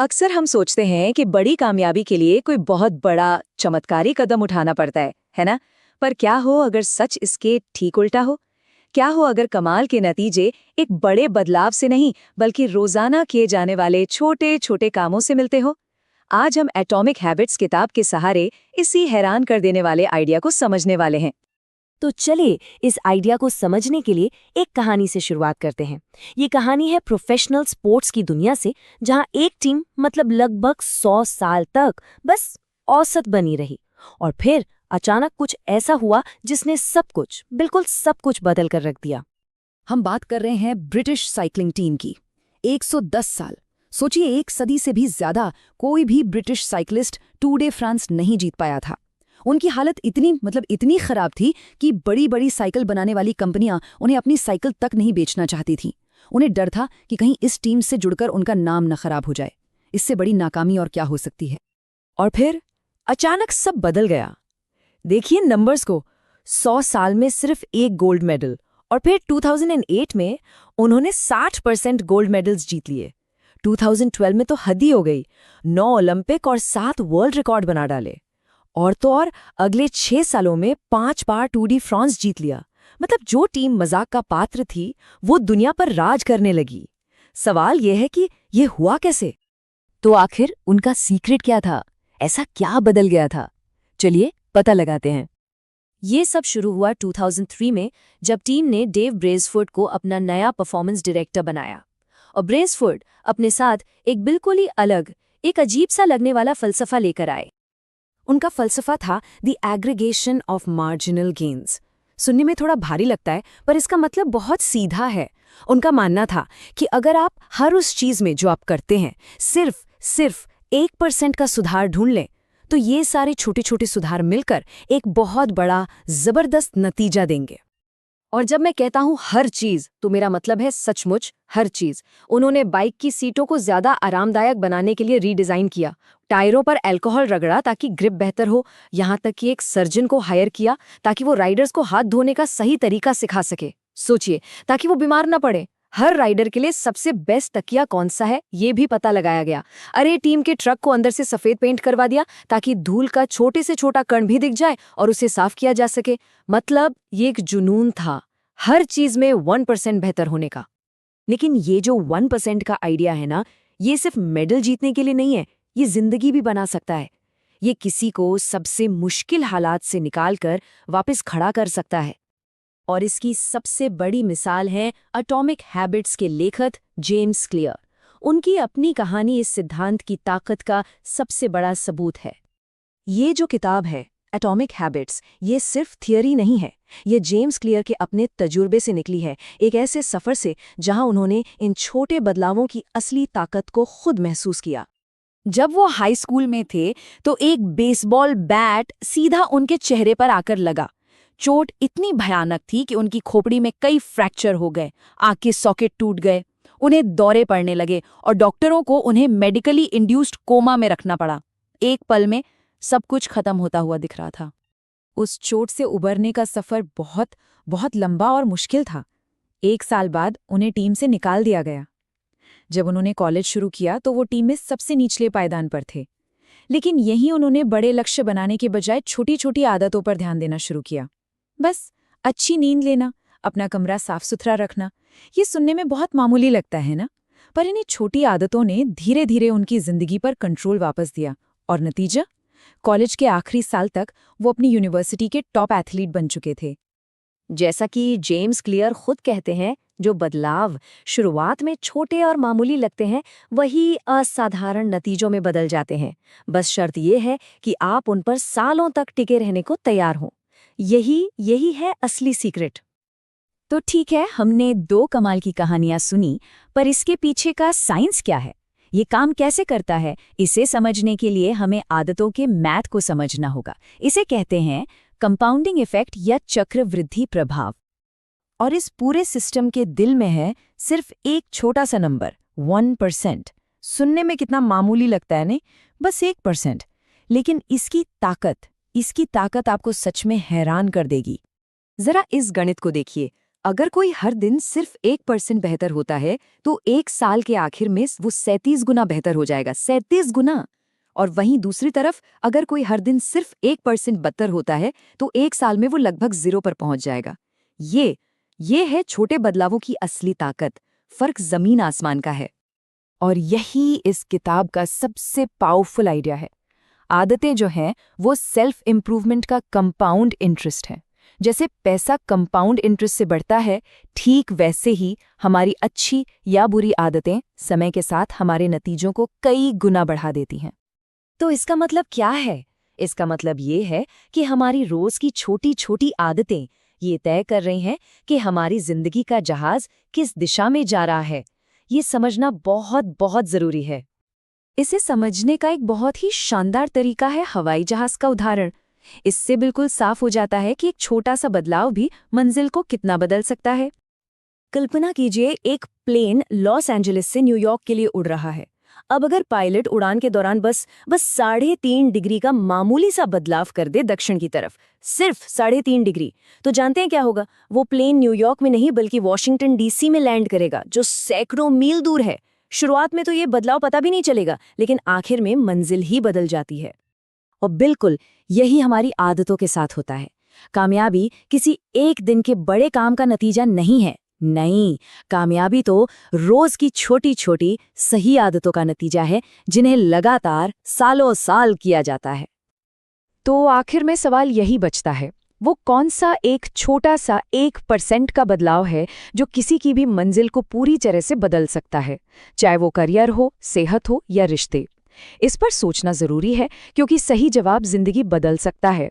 अक्सर हम सोचते हैं कि बड़ी कामयाबी के लिए कोई बहुत बड़ा चमत्कारी कदम उठाना पड़ता है ना? पर क्या हो अगर सच इसके ठीक उल्टा हो? क्या हो अगर कमाल के नतीजे एक बड़े बदलाव से नहीं बल्कि रोजाना किए जाने वाले छोटे छोटे कामों से मिलते हो? आज हम एटॉमिक हैबिट्स किताब के सहारे इसी हैरान कर देने वाले आइडिया को समझने वाले हैं। तो चलिए इस आइडिया को समझने के लिए एक कहानी से शुरुआत करते हैं। ये कहानी है प्रोफेशनल स्पोर्ट्स की दुनिया से, जहां एक टीम मतलब लगभग 100 साल तक बस औसत बनी रही और फिर अचानक कुछ ऐसा हुआ जिसने सब कुछ, बिल्कुल सब कुछ बदल कर रख दिया। हम बात कर रहे हैं ब्रिटिश साइकिलिंग टीम की। 110 साल, सोचिए, एक सदी से भी ज्यादा कोई भी British cyclist tour day France नहीं जीत पाया था। उनकी हालत इतनी खराब थी कि बड़ी बड़ी साइकिल बनाने वाली कंपनियां उन्हें अपनी साइकिल तक नहीं बेचना चाहती थीं। उन्हें डर था कि कहीं इस टीम से जुड़कर उनका नाम न खराब हो जाए। इससे बड़ी नाकामी और क्या हो सकती है। और फिर अचानक सब बदल गया। देखिए नंबर्स को, 100 साल में सिर्फ एक गोल्ड मेडल, और फिर 2008 में उन्होंने 60% गोल्ड मेडल्स जीत लिए। 2012 में तो हद ही हो गई, 9 ओलंपिक और 7 वर्ल्ड रिकॉर्ड बना डाले। और तो और अगले 6 सालों में 5 बार टूर डी फ्रांस जीत लिया। मतलब जो टीम मजाक का पात्र थी वो दुनिया पर राज करने लगी। सवाल यह है कि ये हुआ कैसे? तो आखिर उनका सीक्रेट क्या था? ऐसा क्या बदल गया था? चलिए पता लगाते हैं। ये सब शुरू हुआ 2003 में, जब टीम ने डेव ब्रेसफोर्ड को अपना नया परफॉर्मेंस डायरेक्टर बनाया। और ब्रेसफोर्ड अपने साथ एक बिल्कुल ही अलग, एक अजीब सा लगने वाला फलसफा लेकर आए। उनका फलसफा था the aggregation of marginal gains. सुनने में थोड़ा भारी लगता है, पर इसका मतलब बहुत सीधा है। उनका मानना था कि अगर आप हर उस चीज में जो आप करते हैं सिर्फ 1% का सुधार ढूंढ लें, तो ये सारे छोटे छोटे सुधार मिलकर एक बहुत बड़ा जबरदस्त नतीजा देंगे। और जब मैं कहता हूं हर चीज, तो मेरा मतलब है सचमुच हर चीज। उन्होंने बाइक की सीटों को ज्यादा आरामदायक बनाने के लिए रीडिजाइन किया, टायरों पर अल्कोहल रगड़ा ताकि ग्रिप बेहतर हो, यहां तक कि एक सर्जन को हायर किया ताकि वो राइडर्स को हाथ धोने का सही तरीका सिखा सके। सोचिए, ताकि वो बीमार न पड़े। हर राइडर के लिए सबसे बेस्ट तकिया कौन सा है ये भी पता लगाया गया। अरे टीम के ट्रक को अंदर से सफेद पेंट करवा दिया ताकि धूल का छोटे से छोटा कण भी दिख जाए और उसे साफ किया जा सके। मतलब ये एक जुनून था, हर चीज में 1% बेहतर होने का। लेकिन ये जो 1% का आइडिया है ना, ये सिर्फ मेडल जीतने के लिए नहीं है, ये जिंदगी भी बना सकता है। ये किसी को सबसे मुश्किल हालात से निकालकर वापस खड़ा कर सकता है। और इसकी सबसे बड़ी मिसाल है एटॉमिक हैबिट्स के लेखक जेम्स क्लियर। उनकी अपनी कहानी इस सिद्धांत की ताकत का सबसे बड़ा सबूत है। ये जो किताब है एटॉमिक हैबिट्स, ये सिर्फ थियरी नहीं है, ये जेम्स क्लियर के अपने तजुर्बे से निकली है, एक ऐसे सफर से जहां उन्होंने इन छोटे बदलावों की असली ताकत को खुद महसूस किया। जब वो हाई स्कूल में थे तो एक बेसबॉल बैट सीधा उनके चेहरे पर आकर लगा। चोट इतनी भयानक थी कि उनकी खोपड़ी में कई फ्रैक्चर हो गए, आंख के सॉकेट टूट गए, उन्हें दौरे पड़ने लगे और डॉक्टरों को उन्हें मेडिकली इंड्यूस्ड कोमा में रखना पड़ा। एक पल में सब कुछ खत्म होता हुआ दिख रहा था। उस चोट से उबरने का सफर बहुत बहुत लंबा और मुश्किल था। 1 साल बाद उन्हें टीम से निकाल दिया गया। जब उन्होंने कॉलेज शुरू किया तो वो टीम में सबसे निचले पायदान पर थे। लेकिन यहीं उन्होंने बड़े लक्ष्य बनाने के बजाय छोटी छोटी आदतों पर ध्यान देना शुरू किया। बस अच्छी नींद लेना, अपना कमरा साफ सुथरा रखना। ये सुनने में बहुत मामूली लगता है ना, पर इन्हीं छोटी आदतों ने धीरे धीरे उनकी जिंदगी पर कंट्रोल वापस दिया। और नतीजा, कॉलेज के आखिरी साल तक वो अपनी यूनिवर्सिटी के टॉप एथलीट बन चुके थे। जैसा कि जेम्स क्लियर खुद कहते हैं, जो बदलाव शुरुआत में छोटे और मामूली लगते हैं वही असाधारण नतीजों में बदल जाते हैं। बस शर्त यह है कि आप उन पर सालों तक टिके रहने को तैयार हों। यही है असली सीक्रेट। तो ठीक है, हमने 2 कमाल की कहानियां सुनी, पर इसके पीछे का साइंस क्या है? ये काम कैसे करता है? इसे समझने के लिए हमें आदतों के मैथ को समझना होगा। इसे कहते हैं कंपाउंडिंग इफेक्ट या चक्रवृद्धि प्रभाव। और इस पूरे सिस्टम के दिल में है सिर्फ एक छोटा सा नंबर, 1%। सुनने में कितना मामूली लगता है नहीं, बस 1%। लेकिन इसकी ताकत आपको सच में हैरान कर देगी। जरा इस गणित को देखिए। अगर कोई हर दिन सिर्फ 1% बेहतर होता है तो 1 साल के आखिर में वो 37 गुना बेहतर हो जाएगा, 37 गुना। और वहीं दूसरी तरफ अगर कोई हर दिन सिर्फ 1% बदतर होता है तो 1 साल में वो लगभग 0 पर पहुंच जाएगा। ये है छोटे बदलावों की असली ताकत, फर्क जमीन आसमान का है। और यही इस किताब का सबसे पावरफुल आइडिया है। आदतें जो हैं वो सेल्फ इम्प्रूवमेंट का कंपाउंड इंटरेस्ट है। जैसे पैसा कंपाउंड इंटरेस्ट से बढ़ता है, ठीक वैसे ही हमारी अच्छी या बुरी आदतें समय के साथ हमारे नतीजों को कई गुना बढ़ा देती हैं। तो इसका मतलब क्या है? इसका मतलब ये है कि हमारी रोज की छोटी छोटी आदतें ये तय कर रही हैं कि हमारी जिंदगी का जहाज किस दिशा में जा रहा है। ये समझना बहुत बहुत जरूरी है। इसे समझने का एक बहुत ही शानदार तरीका है हवाई जहाज का उदाहरण। इससे बिल्कुल साफ हो जाता है कि एक छोटा सा बदलाव भी मंजिल को कितना बदल सकता है। कल्पना कीजिए, एक प्लेन लॉस एंजलिस से न्यूयॉर्क के लिए उड़ रहा है। अब अगर पायलट उड़ान के दौरान बस 3.5 डिग्री का मामूली सा बदलाव कर दे दक्षिण की तरफ, सिर्फ 3.5 डिग्री, तो जानते हैं क्या होगा? वो प्लेन न्यूयॉर्क में नहीं बल्कि वॉशिंगटन डीसी में लैंड करेगा, जो सैकड़ों मील दूर है। शुरुआत में तो ये बदलाव पता भी नहीं चलेगा, लेकिन आखिर में मंजिल ही बदल जाती है। और बिल्कुल यही हमारी आदतों के साथ होता है। कामयाबी किसी एक दिन के बड़े काम का नतीजा नहीं है। नहीं, कामयाबी तो रोज की छोटी छोटी सही आदतों का नतीजा है, जिन्हें लगातार सालों साल किया जाता है। तो आखिर में सवाल यही बचता है, वो कौन सा एक छोटा सा 1% का बदलाव है जो किसी की भी मंजिल को पूरी तरह से बदल सकता है, चाहे वो करियर हो, सेहत हो या रिश्ते। इस पर सोचना जरूरी है, क्योंकि सही जवाब जिंदगी बदल सकता है।